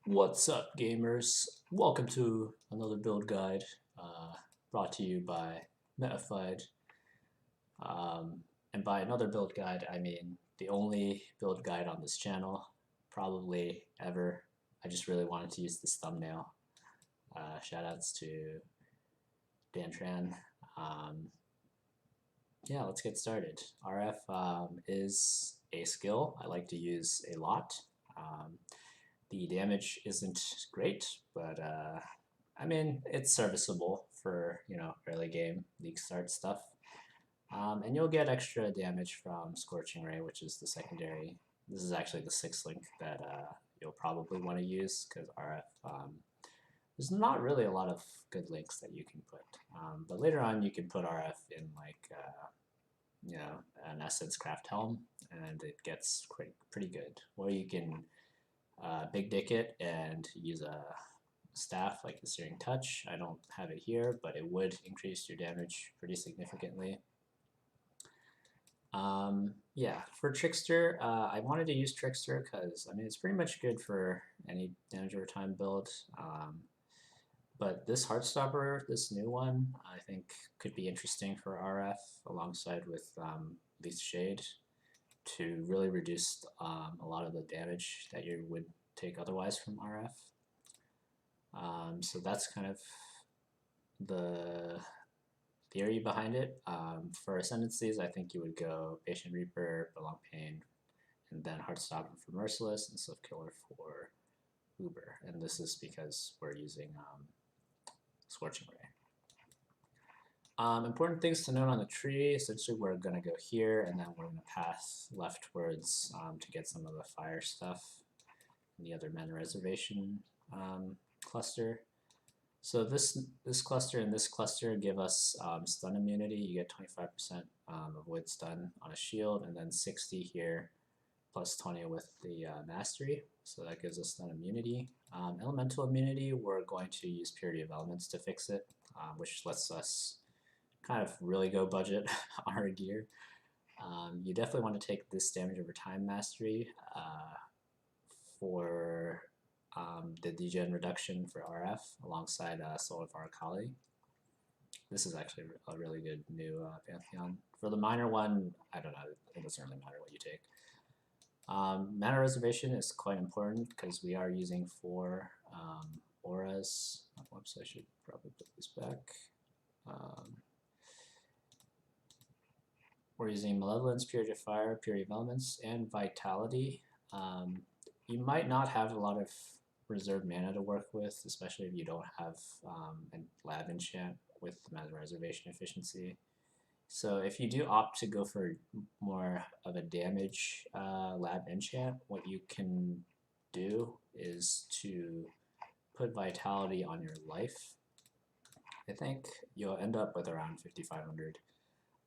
What's up, gamers? Welcome to another build guide brought to you by Metafied. And by another build guide, I mean the only build guide on this channel, probably ever. I just really wanted to use this thumbnail. Shoutouts to Dan Tran. Yeah, let's get started. RF is a skill I like to use a lot. The damage isn't great, but I mean, it's serviceable for, early game league start stuff. And you'll get extra damage from Scorching Ray, which is the secondary. This is actually the 6th link that you'll probably want to use, because RF, there's not really a lot of good links that you can put. But later on, you can put RF in, like, an Essence Craft Helm, and it gets pretty good. Or you can big dick it and use a staff like the Searing Touch. I don't have it here, but it would increase your damage pretty significantly. Yeah, for Trickster, I wanted to use Trickster because, I mean, it's pretty much good for any damage over time build. But this Heartstopper, this new one, I think could be interesting for RF alongside with Least Shade to really reduce a lot of the damage that you would take otherwise from RF. So that's kind of the theory behind it. For Ascendancies, I think you would go Patient Reaper, Prolonged Pain, and then Heartstopper for Merciless, and Swift Killer for Uber. And this is because we're using Scorching Ray. Important things to note on the tree. Essentially, we're going to go here, and then we're going to pass leftwards to get some of the fire stuff in the other mana reservation cluster. So this cluster and this cluster give us stun immunity. You get 25% avoid stun on a shield, and then 60 here, plus 20 with the mastery. So that gives us stun immunity. Elemental immunity, we're going to use Purity of Elements to fix it, which lets us kind of really go budget our gear. You definitely want to take this damage over time mastery for the degen reduction for RF alongside Soul of Arcali. This is actually a really good new Pantheon. For the minor one, I don't know, it doesn't really matter what you take. Mana reservation is quite important because we are using 4 auras. Whoops, I should probably put this back. We're using Malevolence, Purity of Fire, Purity of Elements, and Vitality. You might not have a lot of reserved mana to work with, especially if you don't have a lab enchant with mana reservation efficiency. So if you do opt to go for more of a damage lab enchant, what you can do is to put Vitality on your life. I think you'll end up with around 5,500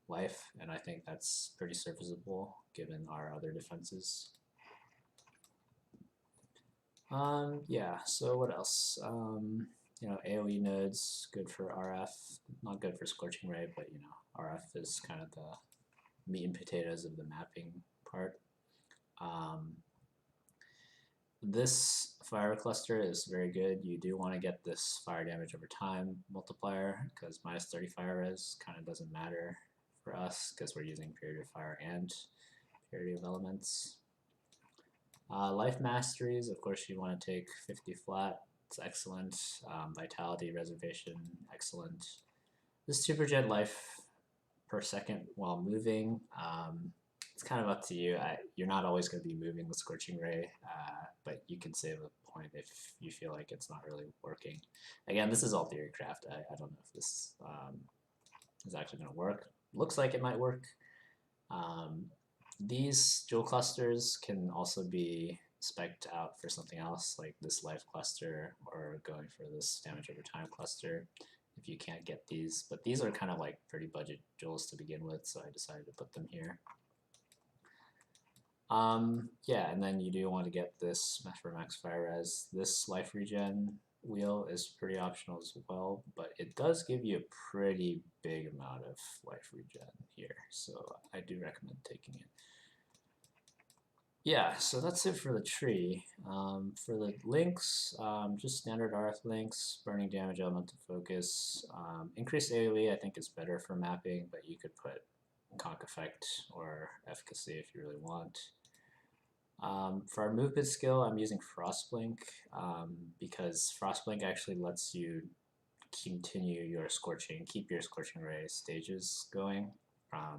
life, and I think that's pretty serviceable given our other defenses. Yeah, so what else? AoE nodes, good for RF, not good for Scorching Ray, but RF is kind of the meat and potatoes of the mapping part. This fire cluster is very good. You do want to get this fire damage over time multiplier because minus 30 fire res kind of doesn't matter for us because we're using Purity of Fire and Purity of Elements. Life masteries, of course, you want to take 50 flat. It's excellent. Vitality reservation, excellent. This superjet life per second while moving. It's kind of up to you. You're not always going to be moving with Scorching Ray, but you can save a point if you feel like it's not really working. Again, this is all theory craft. I don't know if this is actually going to work. Looks like it might work. These jewel clusters can also be spec'd out for something else, like this life cluster, or going for this damage over time cluster if you can't get these. But these are kind of like pretty budget jewels to begin with, so I decided to put them here. Yeah, and then you do want to get this for max fire res. This life regen wheel is pretty optional as well, but it does give you a pretty big amount of life regen here, so I do recommend taking it. Yeah, so that's it for the tree. For the links, just standard RF links, burning damage, elemental focus. Increased AoE I think is better for mapping, but you could put conk effect or efficacy if you really want. For our movement skill, I'm using Frostblink because Frostblink actually lets you continue your scorching, keep your scorching ray stages going.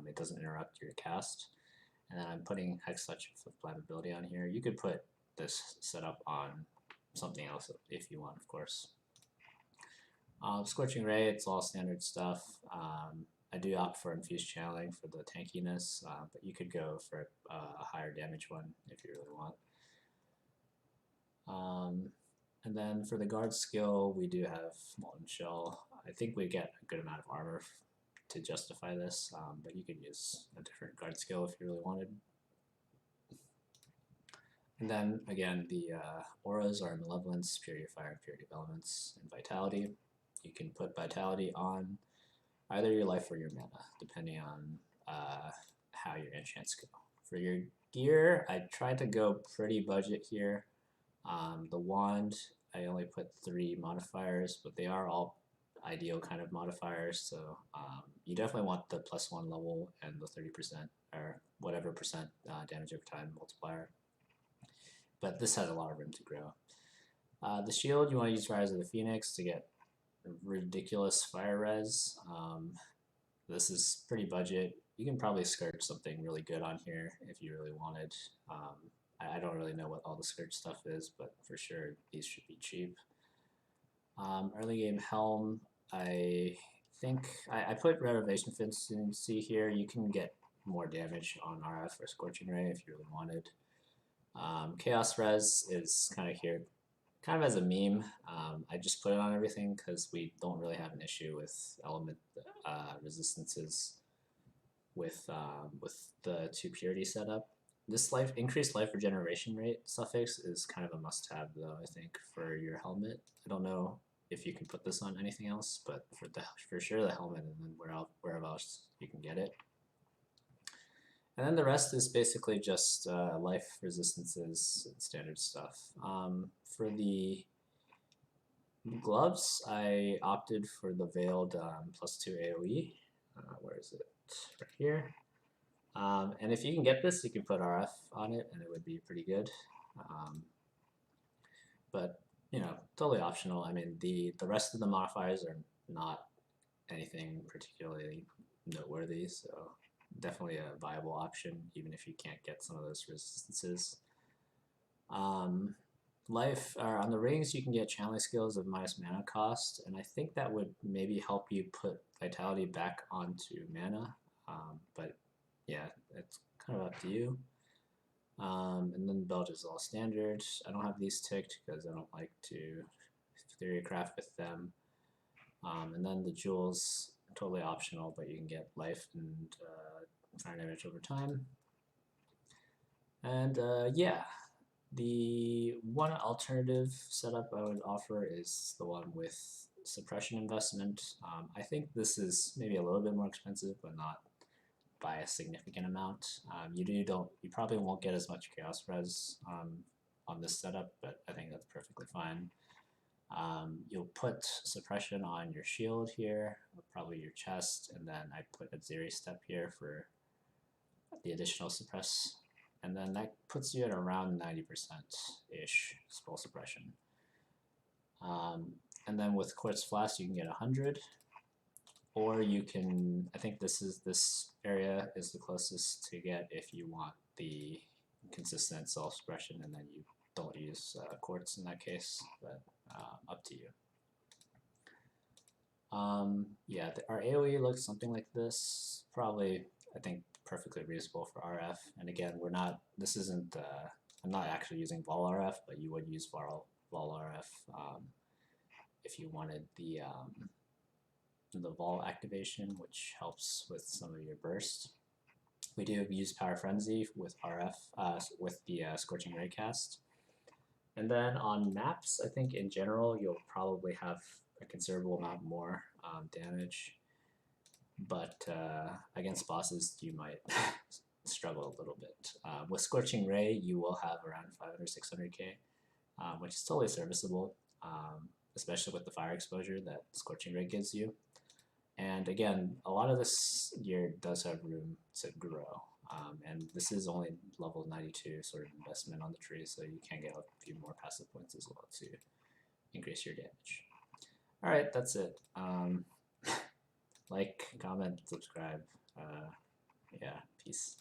It doesn't interrupt your cast. And then I'm putting Hex Touch with Flammability on here. You could put this setup on something else if you want, of course. Scorching Ray, it's all standard stuff. I do opt for Infused Channeling for the tankiness, but you could go for a higher damage one if you really want. And then for the guard skill, we do have Molten Shell. I think we get a good amount of armor to justify this, but you could use a different guard skill if you really wanted. And then again, the auras are Malevolence, Purity of Fire, Purity of Elements, and Vitality. You can put Vitality on either your life or your mana, depending on how your enchants go. For your gear, I tried to go pretty budget here. The wand, I only put 3 modifiers, but they are all ideal kind of modifiers, so you definitely want the +1 level and the 30% or whatever percent damage over time multiplier. But this has a lot of room to grow. The shield, you want to use Rise of the Phoenix to get ridiculous fire res. This is pretty budget. You can probably Scourge something really good on here if you really wanted. I don't really know what all the Scourge stuff is, but for sure these should be cheap. Early game Helm, I think I put Renovation Efficiency here. You can get more damage on RF or Scorching Ray if you really wanted. Chaos Res is kind of here, kind of as a meme. I just put it on everything because we don't really have an issue with element resistances with the 2 purity setup. This increased life regeneration rate suffix is kind of a must-have though, I think, for your helmet. I don't know if you can put this on anything else, but for sure the helmet, and then wherever else you can get it. And then the rest is basically just life resistances and standard stuff. For the gloves, I opted for the Veiled +2 AoE. Where is it? Right here. And if you can get this, you can put RF on it, and it would be pretty good. But you know, totally optional. I mean, the rest of the modifiers are not anything particularly noteworthy, so definitely a viable option, even if you can't get some of those resistances. Life, on the rings, you can get channeling skills of minus mana cost, and I think that would maybe help you put vitality back onto mana. But yeah, it's kind of up to you. And then belt is all standard. I don't have these ticked because I don't like to theory craft with them. And then the jewels, totally optional, but you can get life and fire damage over time. And yeah, the one alternative setup I would offer is the one with suppression investment. I think this is maybe a little bit more expensive, but not by a significant amount. You probably won't get as much chaos res on this setup, but I think that's perfectly fine. You'll put suppression on your shield here, probably your chest, and then I put a Zeri step here for the additional suppress, and then that puts you at around 90%-ish spell suppression. And then with Quartz Flask you can get 100, or you can, I think this area is the closest to get if you want the consistent self suppression, and then you don't use quartz in that case, but up to you. Yeah, our AoE looks something like this. Probably, I think, perfectly reasonable for RF. And again, this isn't, I'm not actually using Vol RF, but you would use Vol RF if you wanted the Vol activation, which helps with some of your burst. We do use Power Frenzy with RF, with the Scorching Ray cast. And then on maps, I think in general, you'll probably have a considerable amount more damage. But against bosses, you might struggle a little bit. With Scorching Ray, you will have around 500, 600k, which is totally serviceable, especially with the fire exposure that Scorching Ray gives you. And again, a lot of this gear does have room to grow. And this is only level 92 sort of investment on the tree, so you can get a few more passive points as well to increase your damage. Alright, that's it. Like, comment, subscribe. Yeah, peace.